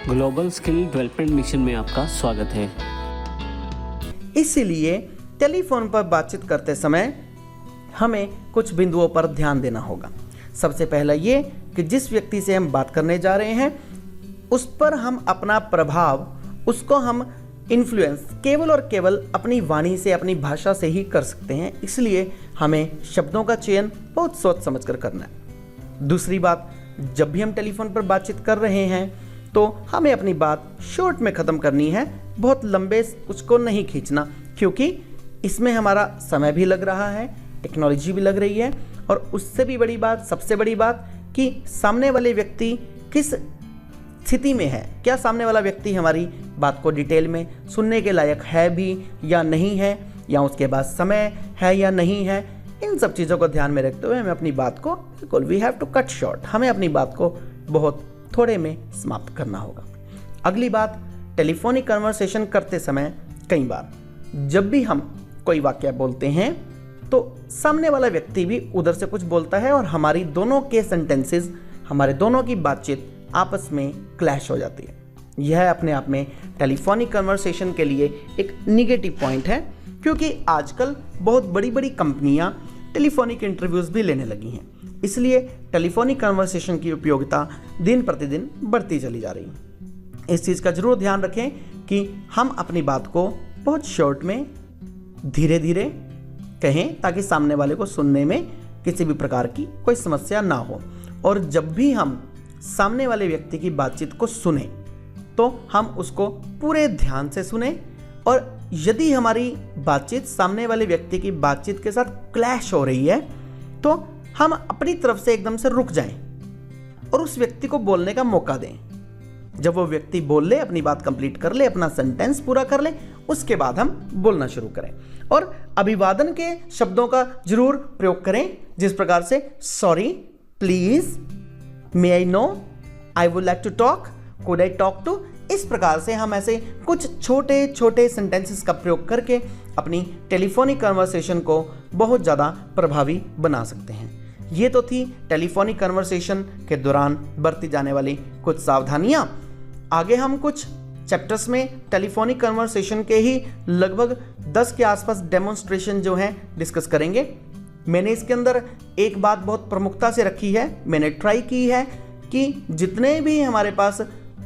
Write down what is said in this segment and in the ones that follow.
Global skill development mission में आपका स्वागत है। इसीलिए टेलीफोन पर बातचीत करते समय हमें कुछ बिंदुओं पर ध्यान देना होगा। सबसे पहला ये कि जिस व्यक्ति से हम बात करने जा रहे हैं उस पर हम अपना प्रभाव, उसको हम इन्फ्लुएंस केवल और केवल अपनी वाणी से, अपनी भाषा से ही कर सकते हैं। इसलिए हमें शब्दों का चयन बहुत सोच समझ कर करना है। दूसरी बात, जब भी हम टेलीफोन पर बातचीत कर रहे हैं तो हमें अपनी बात शॉर्ट में ख़त्म करनी है, बहुत लंबे उसको नहीं खींचना, क्योंकि इसमें हमारा समय भी लग रहा है, टेक्नोलॉजी भी लग रही है, और उससे भी बड़ी बात, सबसे बड़ी बात कि सामने वाले व्यक्ति किस स्थिति में है, क्या सामने वाला व्यक्ति हमारी बात को डिटेल में सुनने के लायक है भी या नहीं है, या उसके पास समय है या नहीं है। इन सब चीज़ों को ध्यान में रखते हुए हमें अपनी बात को बिल्कुल we have to cut short, हमें अपनी बात को बहुत थोड़े में समाप्त करना होगा। अगली बात, टेलीफोनिक कन्वर्सेशन करते समय कई बार जब भी हम कोई वाक्य बोलते हैं तो सामने वाला व्यक्ति भी उधर से कुछ बोलता है और हमारी दोनों के सेंटेंसेस, हमारे दोनों की बातचीत आपस में क्लैश हो जाती है। यह अपने आप में टेलीफोनिक कन्वर्सेशन के लिए एक निगेटिव पॉइंट है, क्योंकि आजकल बहुत बड़ी बड़ी कंपनियां टेलीफोनिक इंटरव्यूज़ भी लेने लगी हैं। इसलिए टेलीफोनिक कन्वर्सेशन की उपयोगिता दिन प्रतिदिन बढ़ती चली जा रही है। इस चीज़ का जरूर ध्यान रखें कि हम अपनी बात को बहुत शॉर्ट में धीरे धीरे कहें, ताकि सामने वाले को सुनने में किसी भी प्रकार की कोई समस्या ना हो। और जब भी हम सामने वाले व्यक्ति की बातचीत को सुने तो हम उसको पूरे ध्यान से सुने, और यदि हमारी बातचीत सामने वाले व्यक्ति की बातचीत के साथ क्लैश हो रही है तो हम अपनी तरफ से एकदम से रुक जाएं और उस व्यक्ति को बोलने का मौका दें। जब वो व्यक्ति बोल ले, अपनी बात कंप्लीट कर ले, अपना सेंटेंस पूरा कर ले, उसके बाद हम बोलना शुरू करें। और अभिवादन के शब्दों का जरूर प्रयोग करें, जिस प्रकार से sorry, please, may I know, I would like to talk, could I talk to. इस प्रकार से हम ऐसे कुछ छोटे छोटे सेंटेंसेस का प्रयोग करके अपनी टेलीफोनिक कन्वर्सेशन को बहुत ज़्यादा प्रभावी बना सकते हैं। ये तो थी टेलीफोनिक कन्वर्सेशन के दौरान बरती जाने वाली कुछ सावधानियाँ। आगे हम कुछ चैप्टर्स में टेलीफोनिक कन्वर्सेशन के ही लगभग 10 के आसपास डेमोन्स्ट्रेशन जो हैं डिस्कस करेंगे। मैंने इसके अंदर एक बात बहुत प्रमुखता से रखी है, मैंने ट्राई की है कि जितने भी हमारे पास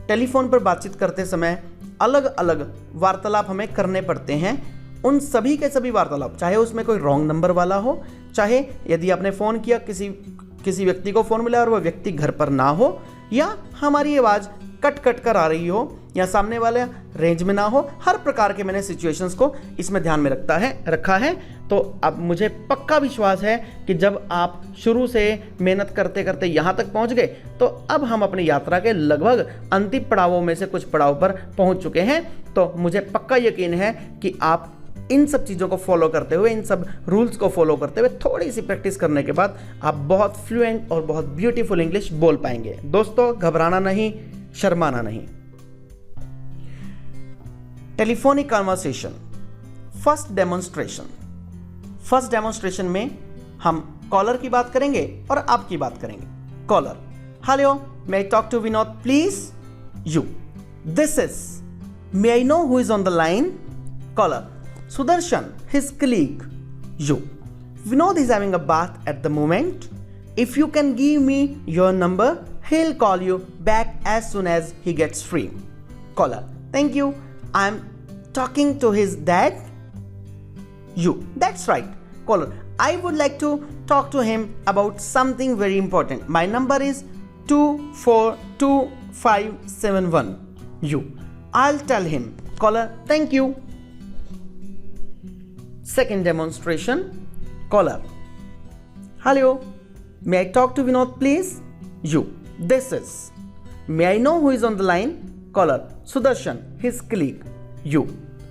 टेलीफोन पर बातचीत करते समय अलग अलग वार्तालाप हमें करने पड़ते हैं, उन सभी के सभी वार्तालाप, चाहे उसमें कोई रॉन्ग नंबर वाला हो, चाहे यदि आपने फ़ोन किया, किसी व्यक्ति को फ़ोन मिला और वह व्यक्ति घर पर ना हो, या हमारी आवाज़ कट कट कर आ रही हो, या सामने वाले रेंज में ना हो, हर प्रकार के मैंने सिचुएशंस को इसमें ध्यान में रखा है। तो अब मुझे पक्का विश्वास है कि जब आप शुरू से मेहनत करते करते यहाँ तक पहुँच गए तो अब हम अपनी यात्रा के लगभग अंतिम पड़ावों में से कुछ पड़ाव पर पहुँच चुके हैं। तो मुझे पक्का यकीन है कि आप इन सब चीज़ों को फॉलो करते हुए, इन सब रूल्स को फॉलो करते हुए थोड़ी सी प्रैक्टिस करने के बाद आप बहुत फ्लुएंट और बहुत ब्यूटीफुल इंग्लिश बोल पाएंगे। दोस्तों, घबराना नहीं, शर्माना नहीं। टेलीफोनिक कन्वर्सेशन, फर्स्ट डेमोन्स्ट्रेशन में हम कॉलर की बात करेंगे और आपकी बात करेंगे। Caller, hello, may I talk to Vinod please? You, this is, may I know who is on the line? Caller, Sudarshan, his colleague. You, Vinod is having a bath at the moment. If you can give me your number, he'll call you back as soon as he gets free. Caller, thank you. I'm talking to his dad. You, that's right. Caller, I would like to talk to him about something very important. My number is 242571. You, I'll tell him. Caller, thank you. Second demonstration. Caller, hello, may I talk to Vinod please? You, this is, may I know who is on the line? Caller, Sudarshan, his colleague. You,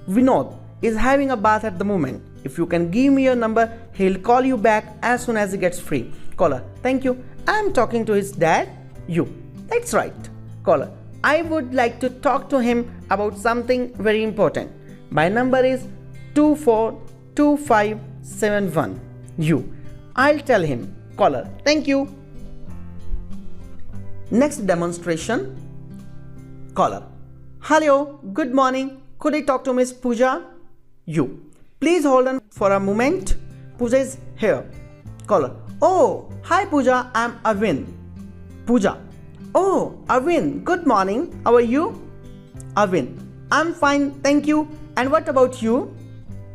Vinod is having a bath at the moment. If you can give me your number, he'll call you back as soon as he gets free. Caller, thank you. I'm talking to his dad. You, that's right. Caller, I would like to talk to him about something very important. My number is 242571. You, I'll tell him. Caller, thank you. Next demonstration. Caller. Hello, good morning. Could I talk to Miss Pooja? You. Please hold on for a moment. Pooja is here. Caller. Oh, hi Pooja, I'm Arvind. Pooja. Oh, Arvind, good morning. How are you? Arvind. I'm fine, thank you. And what about you?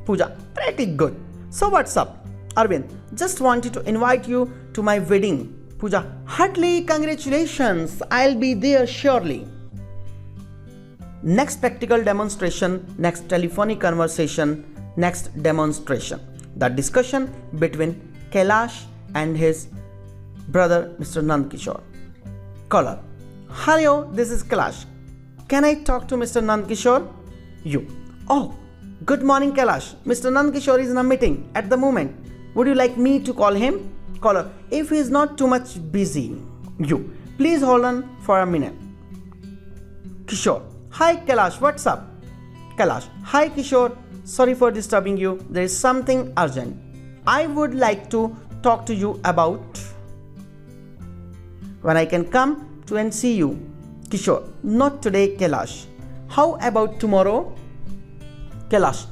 Pooja. Pretty good. So what's up? Arvind. Just wanted to invite you to my wedding. Pooja. Heartily congratulations. I'll be there surely. Next practical demonstration, next telephonic conversation, next demonstration. The discussion between Kailash and his brother Mr. Nand Kishore. Caller. Hello, this is Kailash. Can I talk to Mr. Nand Kishore? You. Oh, good morning Kailash. Mr. Nand Kishore is in a meeting at the moment. Would you like me to call him? Caller. If he is not too much busy. You. Please hold on for a minute. Kishore. Hi Kailash, what's up? Kailash. Hi Kishore. Sorry for disturbing you. There is something urgent. I would like to talk to you about when I can come to and see you. Kishore. Not today Kailash. How about tomorrow? Kailash.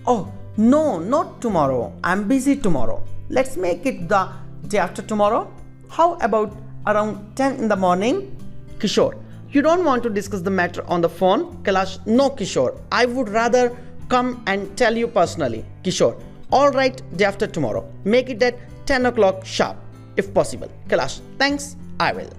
Oh, no, not tomorrow. I'm busy tomorrow. Let's make it the day after tomorrow. How about around 10 in the morning? Kishore. You don't want to discuss the matter on the phone? Kailash. No Kishore. I would rather come and tell you personally. Kishore. Alright, day after tomorrow. Make it at 10 o'clock sharp if possible. Kailash. Thanks, I will.